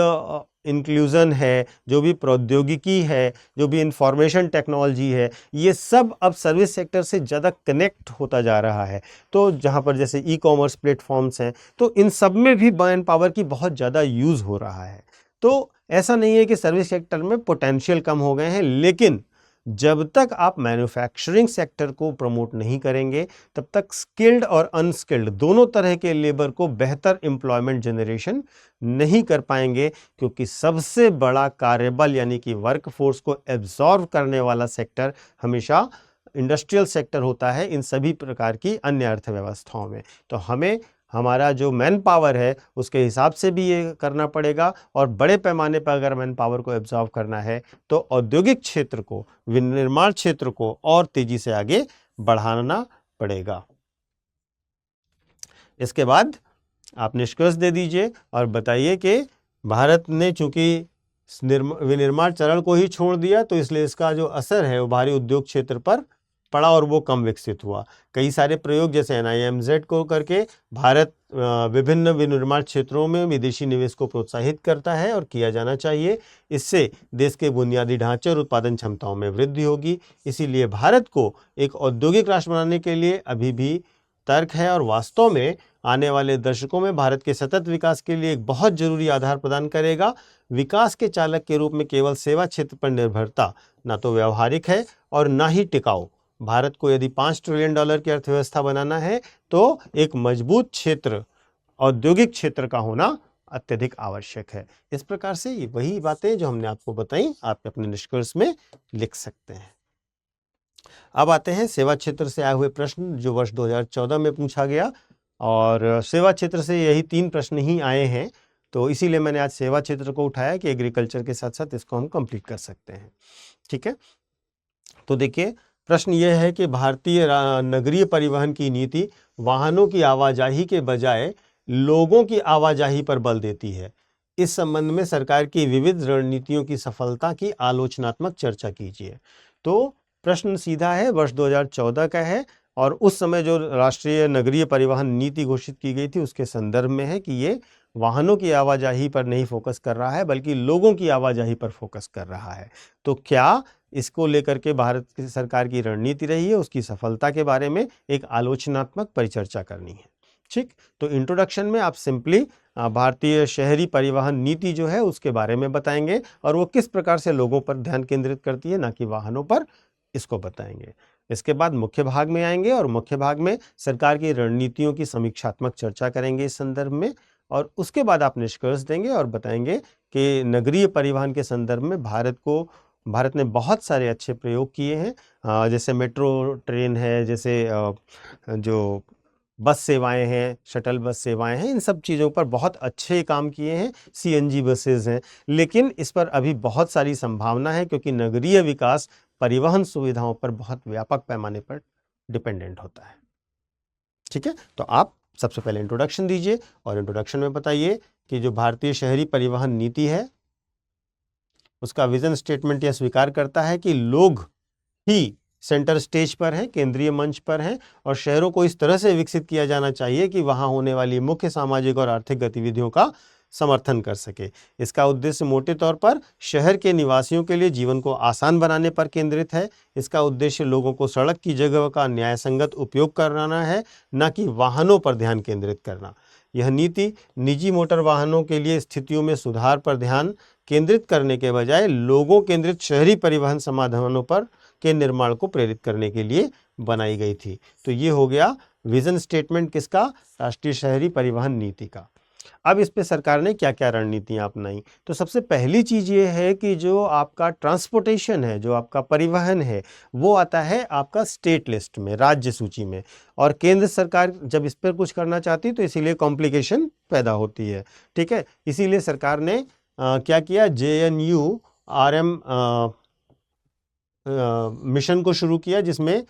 इंक्लूजन है, जो भी प्रौद्योगिकी है, जो भी इंफॉर्मेशन टेक्नोलॉजी है, ये सब अब सर्विस सेक्टर से ज़्यादा कनेक्ट होता जा रहा है। तो जहाँ पर जैसे ई कॉमर्स प्लेटफॉर्म्स हैं, तो इन सब में भी मैन पावर की बहुत ज़्यादा यूज़ हो रहा है। तो ऐसा नहीं है कि सर्विस सेक्टर में पोटेंशियल कम हो गए हैं, लेकिन जब तक आप मैन्युफैक्चरिंग सेक्टर को प्रमोट नहीं करेंगे तब तक स्किल्ड और अनस्किल्ड दोनों तरह के लेबर को बेहतर एम्प्लॉयमेंट जनरेशन नहीं कर पाएंगे, क्योंकि सबसे बड़ा कार्यबल यानी कि वर्कफोर्स को एब्जॉर्व करने वाला सेक्टर हमेशा इंडस्ट्रियल सेक्टर होता है इन सभी प्रकार की अन्य अर्थव्यवस्थाओं में। तो हमें हमारा जो मैन पावर है उसके हिसाब से भी ये करना पड़ेगा, और बड़े पैमाने पर अगर मैन पावर को एब्जॉर्व करना है तो औद्योगिक क्षेत्र को, विनिर्माण क्षेत्र को और तेजी से आगे बढ़ाना पड़ेगा। इसके बाद आप निष्कर्ष दे दीजिए और बताइए कि भारत ने चूंकि विनिर्माण चरण को ही छोड़ दिया तो इसलिए इसका जो असर है वो भारी उद्योग क्षेत्र पर पड़ा और वो कम विकसित हुआ। कई सारे प्रयोग जैसे NIMZ को करके भारत विभिन्न विनिर्माण क्षेत्रों में विदेशी निवेश को प्रोत्साहित करता है और किया जाना चाहिए। इससे देश के बुनियादी ढांचे और उत्पादन क्षमताओं में वृद्धि होगी। इसीलिए भारत को एक औद्योगिक राष्ट्र बनाने के लिए अभी भी तर्क है और वास्तव में आने वाले दशकों में भारत के सतत विकास के लिए एक बहुत जरूरी आधार प्रदान करेगा। विकास के चालक के रूप में केवल सेवा क्षेत्र पर निर्भरता ना तो व्यवहारिक है और ना ही टिकाऊ। भारत को यदि $5 ट्रिलियन की अर्थव्यवस्था बनाना है तो एक मजबूत क्षेत्र, औद्योगिक क्षेत्र का होना अत्यधिक आवश्यक है। इस प्रकार से ये वही बातें जो हमने आपको बताई आप अपने निष्कर्ष में लिख सकते हैं। अब आते हैं सेवा क्षेत्र से आए हुए प्रश्न जो वर्ष 2014 में पूछा गया, और सेवा क्षेत्र से यही 3 प्रश्न ही आए हैं, तो इसीलिए मैंने आज सेवा क्षेत्र को उठाया कि एग्रीकल्चर के साथ साथ इसको हम कंप्लीट कर सकते हैं। ठीक है, तो देखिए प्रश्न यह है कि भारतीय नगरीय परिवहन की नीति वाहनों की आवाजाही के बजाय लोगों की आवाजाही पर बल देती है। इस संबंध में सरकार की विविध रणनीतियों की सफलता की आलोचनात्मक चर्चा कीजिए। तो प्रश्न सीधा है, वर्ष 2014 का है और उस समय जो राष्ट्रीय नगरीय परिवहन नीति घोषित की गई थी उसके संदर्भ में है कि ये वाहनों की आवाजाही पर नहीं फोकस कर रहा है बल्कि लोगों की आवाजाही पर फोकस कर रहा है। तो क्या इसको लेकर के भारत की सरकार की रणनीति रही है, उसकी सफलता के बारे में एक आलोचनात्मक परिचर्चा करनी है। ठीक, तो इंट्रोडक्शन में आप सिंपली भारतीय शहरी परिवहन नीति जो है उसके बारे में बताएंगे और वो किस प्रकार से लोगों पर ध्यान केंद्रित करती है, ना कि वाहनों पर, इसको बताएंगे। इसके बाद मुख्य भाग में आएंगे और मुख्य भाग में सरकार की रणनीतियों की समीक्षात्मक चर्चा करेंगे इस संदर्भ में, और उसके बाद आप निष्कर्ष देंगे और बताएंगे कि नगरीय परिवहन के संदर्भ में भारत ने बहुत सारे अच्छे प्रयोग किए हैं, जैसे मेट्रो ट्रेन है, जैसे जो बस सेवाएं हैं, शटल बस सेवाएं हैं, इन सब चीज़ों पर बहुत अच्छे काम किए हैं। CNG बसेज हैं, लेकिन इस पर अभी बहुत सारी संभावना है क्योंकि नगरीय विकास परिवहन सुविधाओं पर बहुत व्यापक पैमाने पर डिपेंडेंट होता है। ठीक है, तो आप सबसे पहले इंट्रोडक्शन दीजिए और इंट्रोडक्शन में बताइए कि जो भारतीय शहरी परिवहन नीति है उसका विजन स्टेटमेंट यह स्वीकार करता है कि लोग ही सेंटर स्टेज पर हैं, केंद्रीय मंच पर हैं, और शहरों को इस तरह से विकसित किया जाना चाहिए कि वहां होने वाली मुख्य सामाजिक और आर्थिक गतिविधियों का समर्थन कर सके। इसका उद्देश्य मोटे तौर पर शहर के निवासियों के लिए जीवन को आसान बनाने पर केंद्रित है। इसका उद्देश्य लोगों को सड़क की जगह का न्यायसंगत उपयोग कराना है, न कि वाहनों पर ध्यान केंद्रित करना। यह नीति निजी मोटर वाहनों के लिए स्थितियों में सुधार पर ध्यान केंद्रित करने के बजाय लोगों केंद्रित शहरी परिवहन समाधानों पर के निर्माण को प्रेरित करने के लिए बनाई गई थी। तो ये हो गया विजन स्टेटमेंट किसका, राष्ट्रीय शहरी परिवहन नीति का। अब इस पे सरकार ने क्या क्या रणनीतियां अपनाई, तो सबसे पहली चीज ये है कि जो आपका ट्रांसपोर्टेशन है, जो आपका परिवहन है, वो आता है आपका स्टेट लिस्ट में, राज्य सूची में, और केंद्र सरकार जब इस पर कुछ करना चाहती है तो इसीलिए कॉम्प्लिकेशन पैदा होती है। ठीक है, इसीलिए सरकार ने क्या किया, JNURM मिशन को शुरू किया, जिसमें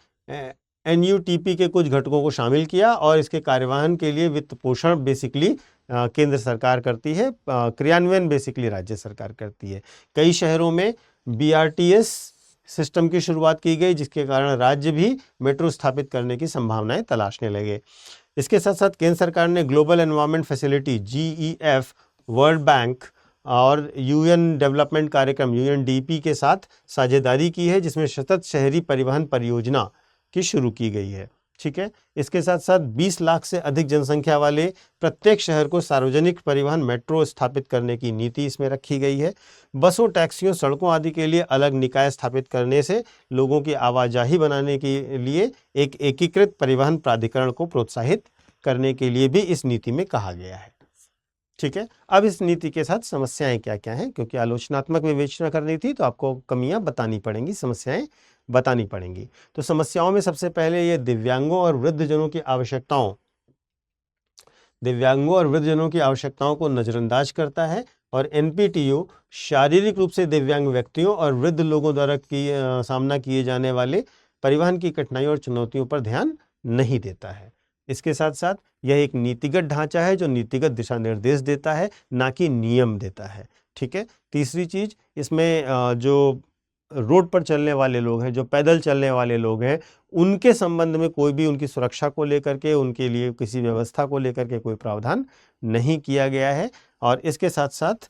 NUTP के कुछ घटकों को शामिल किया और इसके कार्यवाहन के लिए वित्त पोषण बेसिकली केंद्र सरकार करती है, क्रियान्वयन बेसिकली राज्य सरकार करती है। कई शहरों में BRTS सिस्टम की शुरुआत की गई, जिसके कारण राज्य भी मेट्रो स्थापित करने की संभावनाएं तलाशने लगे। इसके साथ साथ केंद्र सरकार ने global environment facility GEF, world bank और UN डेवलपमेंट कार्यक्रम UNDP के साथ साझेदारी की है, जिसमें सतत शहरी परिवहन परियोजना की शुरू की गई है। ठीक है। इसके साथ साथ 20 लाख से अधिक जनसंख्या वाले प्रत्येक शहर को सार्वजनिक परिवहन मेट्रो स्थापित करने की नीति इसमें रखी गई है। बसों, टैक्सियों, सड़कों आदि के लिए अलग निकाय स्थापित करने से लोगों की आवाजाही बनाने के लिए एक एकीकृत परिवहन प्राधिकरण को प्रोत्साहित करने के लिए भी इस नीति में कहा गया है। ठीक है। अब इस नीति के साथ समस्याएं क्या क्या हैं, क्योंकि आलोचनात्मक विवेचना करनी थी तो आपको कमियां बतानी पड़ेंगी, समस्याएं बतानी पड़ेंगी। तो समस्याओं में सबसे पहले ये दिव्यांगों और वृद्धजनों की आवश्यकताओं को नजरअंदाज करता है और NPTO शारीरिक रूप से दिव्यांग व्यक्तियों और वृद्ध लोगों द्वारा सामना किए जाने वाले परिवहन की कठिनाइयों और चुनौतियों पर ध्यान नहीं देता है। इसके साथ साथ यह एक नीतिगत ढांचा है जो नीतिगत दिशा निर्देश देता है, ना कि नियम देता है। ठीक है। तीसरी चीज, इसमें जो रोड पर चलने वाले लोग हैं, जो पैदल चलने वाले लोग हैं, उनके संबंध में कोई भी उनकी सुरक्षा को लेकर के, उनके लिए किसी व्यवस्था को लेकर के कोई प्रावधान नहीं किया गया है। और इसके साथ साथ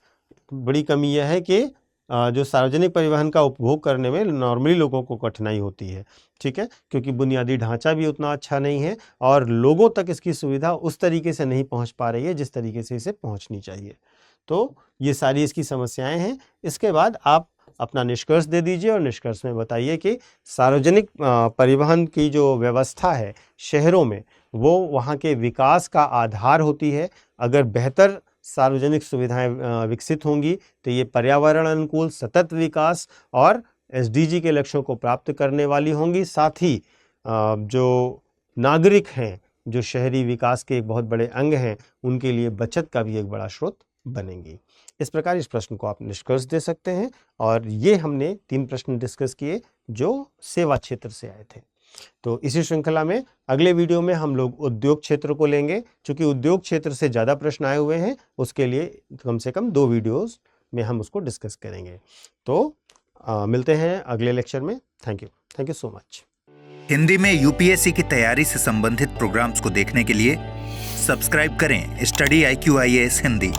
बड़ी कमी यह है कि जो सार्वजनिक परिवहन का उपभोग करने में नॉर्मली लोगों को कठिनाई होती है। ठीक है, क्योंकि बुनियादी ढांचा भी उतना अच्छा नहीं है और लोगों तक इसकी सुविधा उस तरीके से नहीं पहुंच पा रही है जिस तरीके से इसे पहुंचनी चाहिए। तो ये सारी इसकी समस्याएं हैं। इसके बाद आप अपना निष्कर्ष दे दीजिए और निष्कर्ष में बताइए कि सार्वजनिक परिवहन की जो व्यवस्था है शहरों में, वो वहाँ के विकास का आधार होती है। अगर बेहतर सार्वजनिक सुविधाएं विकसित होंगी तो ये पर्यावरण अनुकूल सतत विकास और SDG के लक्ष्यों को प्राप्त करने वाली होंगी। साथ ही जो नागरिक हैं, जो शहरी विकास के एक बहुत बड़े अंग हैं, उनके लिए बचत का भी एक बड़ा स्रोत बनेंगी। इस प्रकार इस प्रश्न को आप निष्कर्ष दे सकते हैं। और ये हमने 3 प्रश्न डिस्कस किए जो सेवा क्षेत्र से आए थे। तो इसी श्रृंखला में अगले वीडियो में हम लोग उद्योग क्षेत्र को लेंगे। चूंकि उद्योग क्षेत्र से ज़्यादा प्रश्न आए हुए हैं, उसके लिए कम से कम 2 वीडियोस में हम उसको डिस्कस करेंगे। तो मिलते हैं अगले लेक्चर में। Thank you so much. Hindi में UPSC की तैयारी से संबंधित प्रोग्राम्स को देखने के लिए सब्सक्राइब करें स्टडी IQ IAS हिंदी।